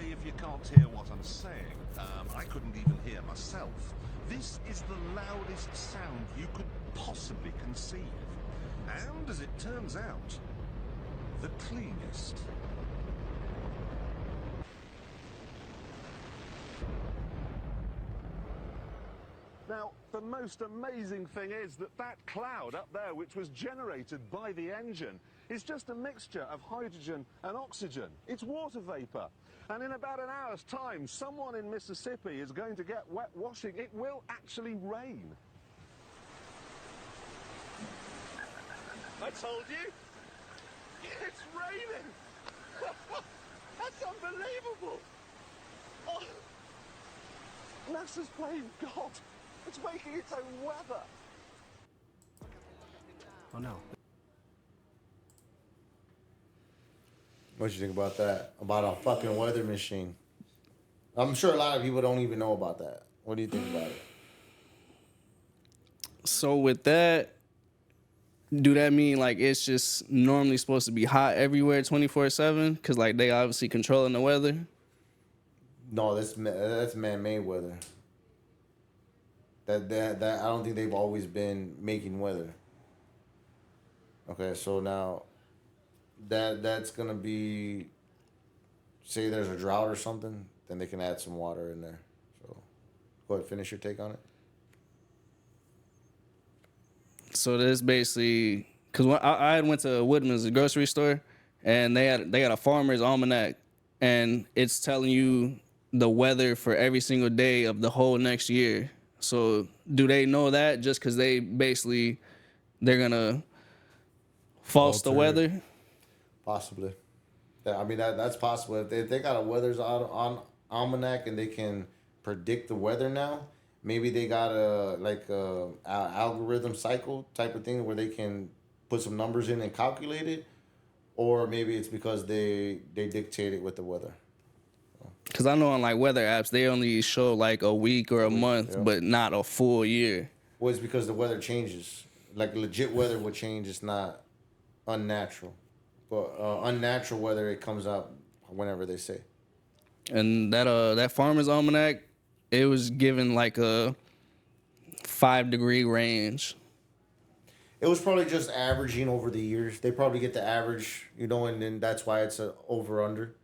sorry if you can't hear what I'm saying. I couldn't even hear myself. This is the loudest sound you could possibly conceive. And, as it turns out, the cleanest. Now, the most amazing thing is that that cloud up there, which was generated by the engine, is just a mixture of hydrogen and oxygen. It's water vapor. And in about an hour's time, someone in Mississippi is going to get wet washing. It will actually rain. I told you. It's raining. That's unbelievable. Oh. NASA's playing God. It's making its own weather. Oh no. What you think about that? About a fucking weather machine? I'm sure a lot of people don't even know about that. What do you think about it? So with that, do that mean like it's just normally supposed to be hot everywhere 24/7? Because like they obviously controlling the weather. No, that's man-made weather. That I don't think they've always been making weather. Okay, so now that's gonna be, say there's a drought or something, then they can add some water in there. So go ahead, finish your take on it. So that's basically because when I went to Woodman's, the grocery store, and they got a farmer's almanac, and it's telling you the weather for every single day of the whole next year. So do they know that just because they're gonna false the Alter it. weather? Possibly. I mean that's possible. If they got a weather's on almanac and they can predict the weather now, maybe they got a algorithm cycle type of thing where they can put some numbers in and calculate it, or maybe it's because they dictate it with the weather. Because I know on like weather apps they only show like a week or a month, yeah. but not a full year. Well, it's because the weather changes. Like legit weather will change. It's not unnatural. But unnatural weather, it comes out whenever they say. And that farmer's almanac, it was given like a 5-degree range. It was probably just averaging over the years. They probably get the average, and then that's why it's a over under.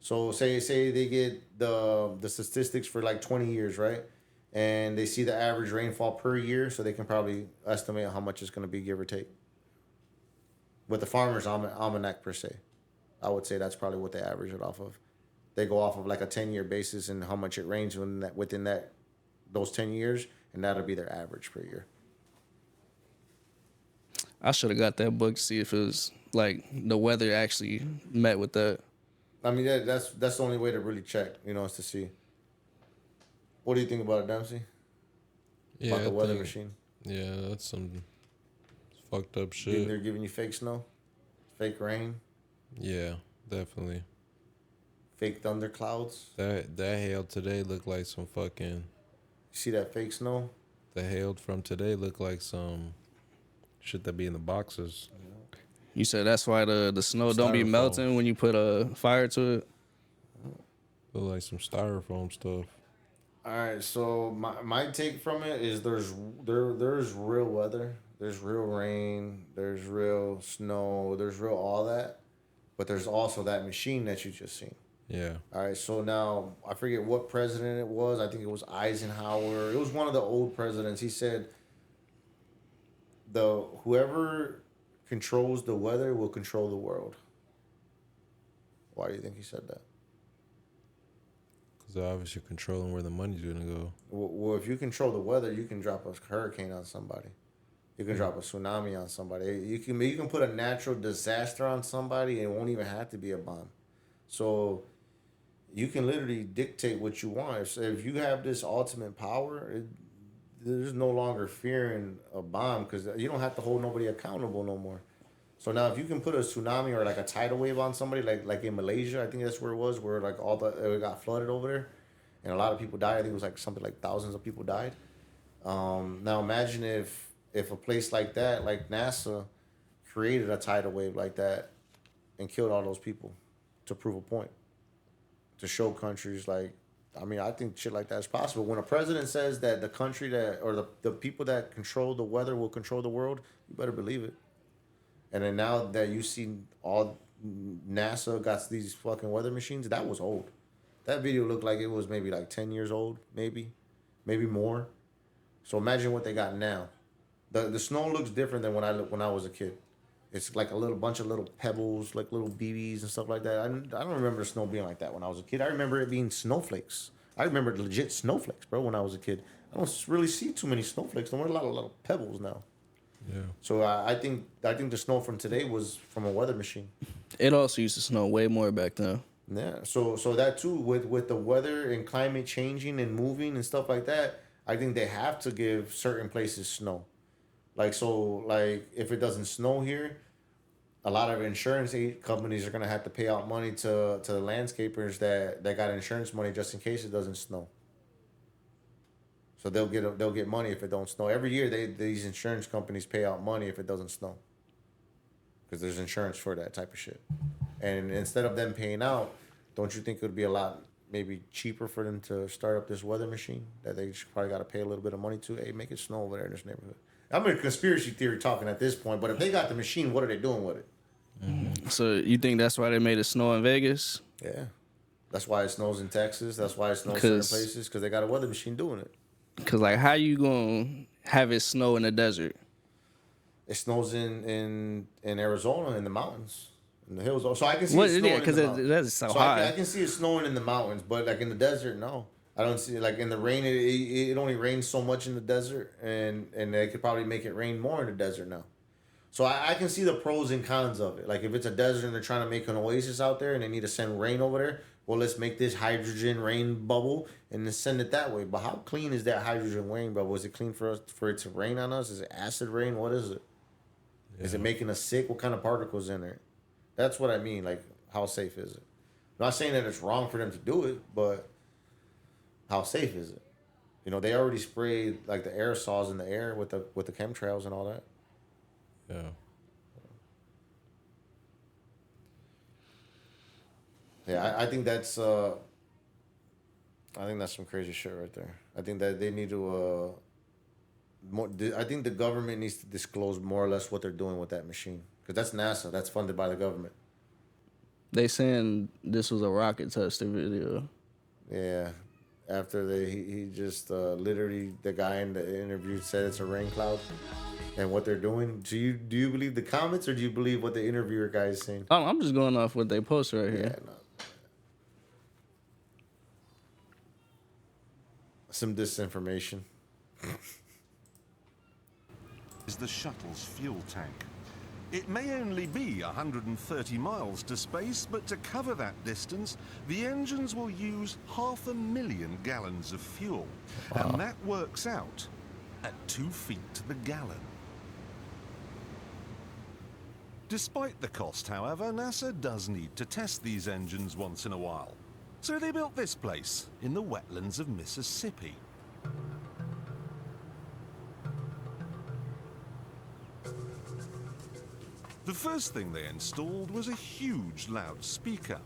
So say they get the statistics for like 20 years, right? And they see the average rainfall per year, so they can probably estimate how much it's going to be, give or take. With the farmer's almanac per se, I would say that's probably what they average it off of. They go off of like a 10-year basis and how much it rains within those 10 years, and that'll be their average per year. I should have got that book to see if it was like the weather actually met with that. I mean, that's the only way to really check, is to see. What do you think about it, Dempsey? Yeah, about the weather machine? Yeah, that's some fucked up shit. Think they're giving you fake snow, fake rain, Yeah, definitely. fake thunderclouds. That hail today looked like some fucking. You see that fake snow? The hail from today looked like some shit that be in the boxes. You said that's why the snow don't be Styrofoam. melting when you put a fire to it. Look like some styrofoam stuff. All right, so my take from it is there's real weather, there's real rain, there's real snow, there's real all that, but there's also that machine that you just seen. Yeah. All right, so now I forget what president it was. I think it was Eisenhower. It was one of the old presidents. He said whoever controls the weather will control the world. Why do you think he said that? Because they're obviously controlling where the money's going to go. Well, if you control the weather, you can drop a hurricane on somebody. You can drop a tsunami on somebody. You can put a natural disaster on somebody, and it won't even have to be a bomb. So you can literally dictate what you want. If you have this ultimate power, there's no longer fearing a bomb because you don't have to hold nobody accountable no more. So now if you can put a tsunami or like a tidal wave on somebody, like in Malaysia, I think that's where it was, where like it got flooded over there, and a lot of people died. I think it was like something like thousands of people died. Now imagine if a place like that, like NASA, created a tidal wave like that and killed all those people to prove a point. to show countries like, I mean, I think shit like that is possible. When a president says that the country that, or the people that control the weather will control the world, you better believe it. And then now that you see all NASA got these fucking weather machines, that was old. That video looked like it was maybe like 10 years old, maybe more. So imagine what they got now. The snow looks different than when I was a kid. It's like a little bunch of little pebbles, like little BBs and stuff like that. I don't remember the snow being like that when I was a kid. I remember it being snowflakes. I remember legit snowflakes, bro, when I was a kid. I don't really see too many snowflakes. There are a lot of little pebbles now. Yeah. So I think the snow from today was from a weather machine. It also used to snow way more back then. Yeah. So that too, with the weather and climate changing and moving and stuff like that, I think they have to give certain places snow. Like if it doesn't snow here, a lot of insurance companies are gonna have to pay out money to the landscapers that got insurance money just in case it doesn't snow. So they'll get money if it don't snow. Every year these insurance companies pay out money if it doesn't snow. Because there's insurance for that type of shit. And instead of them paying out, don't you think it would be a lot maybe cheaper for them to start up this weather machine that they probably got to pay a little bit of money to? Hey, make it snow over there in this neighborhood. I'm in conspiracy theory talking at this point, but if they got the machine, what are they doing with it? Mm-hmm. So you think that's why they made it snow in Vegas? Yeah. That's why it snows in Texas. That's why it snows in certain places, because they got a weather machine doing it. Because, like, how you going to have it snow in the desert? It snows in Arizona in the mountains, in the hills. So I can see it snowing because in the mountains. that's so So high. I can see it snowing in the mountains, but like in the desert, no. I don't see it. Like in the rain, it only rains so much in the desert, and they could probably make it rain more in the desert now. So I can see the pros and cons of it. Like if it's a desert and they're trying to make an oasis out there and they need to send rain over there, well, let's make this hydrogen rain bubble and then send it that way. But how clean is that hydrogen rain bubble? Is it clean for it to rain on us? Is it acid rain? What is it? Yeah. Is it making us sick? What kind of particles in there? That's what I mean. Like, how safe is it? I'm not saying that it's wrong for them to do it, but how safe is it? You know, they already sprayed like the aerosols in the air with the chemtrails and all that. Yeah. Yeah, I think that's some crazy shit right there. I think that they need to I think the government needs to disclose more or less what they're doing with that machine, because that's NASA. That's funded by the government. They saying this was a rocket tester video. Yeah. After he just literally, the guy in the interview said it's a rain cloud. And what they're doing, do you believe the comments or do you believe what the interviewer guy is saying? I'm just going off what they post right here. Yeah, no. Some disinformation. Is the shuttle's fuel tank. It may only be 130 miles to space, but to cover that distance, the engines will use 500,000 gallons of fuel. Wow. And that works out at 2 feet to the gallon. Despite the cost, however, NASA does need to test these engines once in a while. So they built this place in the wetlands of Mississippi. The first thing they installed was a huge loudspeaker,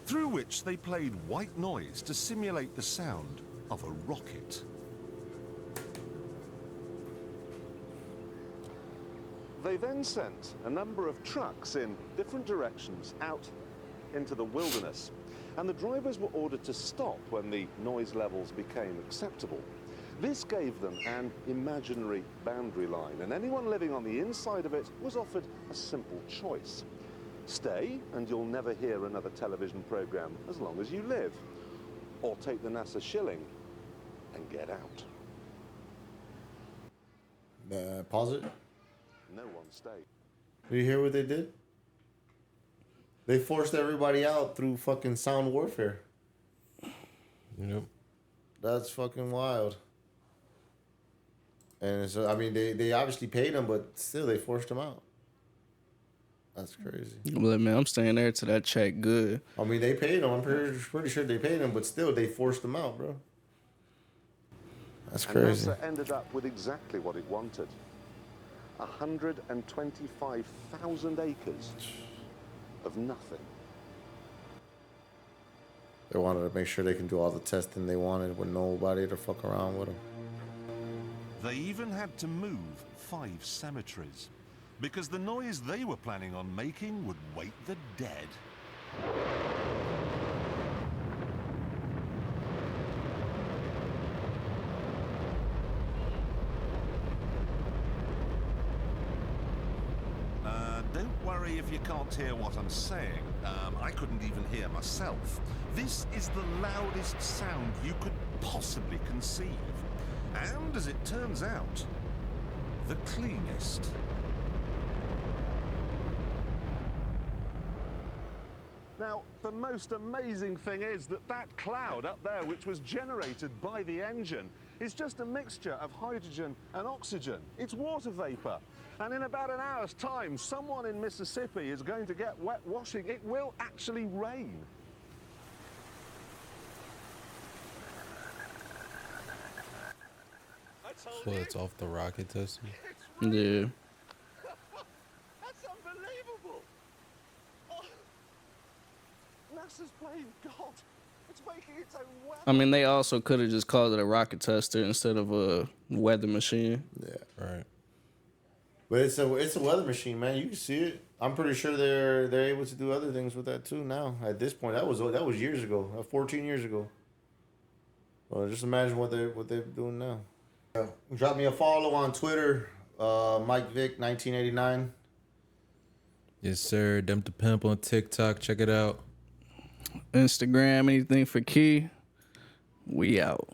through which they played white noise to simulate the sound of a rocket. They then sent a number of trucks in different directions out into the wilderness, and the drivers were ordered to stop when the noise levels became acceptable. This gave them an imaginary boundary line, and anyone living on the inside of it was offered a simple choice. Stay, and you'll never hear another television program as long as you live. Or take the NASA shilling and get out. Pause it. No one stayed. Did you hear what they did? They forced everybody out through fucking sound warfare. Yep. That's fucking wild. And so, I mean, they obviously paid them, but still they forced them out. That's crazy. Well, man, I'm staying there till that check good. I mean, they paid them. I'm pretty sure they paid them, but still they forced them out, bro. That's crazy. And NASA ended up with exactly what it wanted. 125,000 acres of nothing. They wanted to make sure they can do all the testing they wanted with nobody to fuck around with them. They even had to move 5 cemeteries because the noise they were planning on making would wake the dead. Don't worry if you can't hear what I'm saying. I couldn't even hear myself. This is the loudest sound you could possibly conceive. And as it turns out, the cleanest. Now, the most amazing thing is that that cloud up there, which was generated by the engine, is just a mixture of hydrogen and oxygen. It's water vapor. And in about an hour's time, someone in Mississippi is going to get wet washing. It will actually rain. So it's off the rocket tester. Yeah. That's unbelievable. Oh, NASA's playing God. It's making its own weather. I mean, they also could have just called it a rocket tester instead of a weather machine. Yeah. Right. But it's a weather machine, man. You can see it. I'm pretty sure they're able to do other things with that too now. At this point, that was years ago, 14 years ago. Well, just imagine what they're doing now. Drop me a follow on Twitter, Mike Vick 1989. Yes, sir. Dump the Pimp on TikTok. Check it out. Instagram, anything for Key. We out.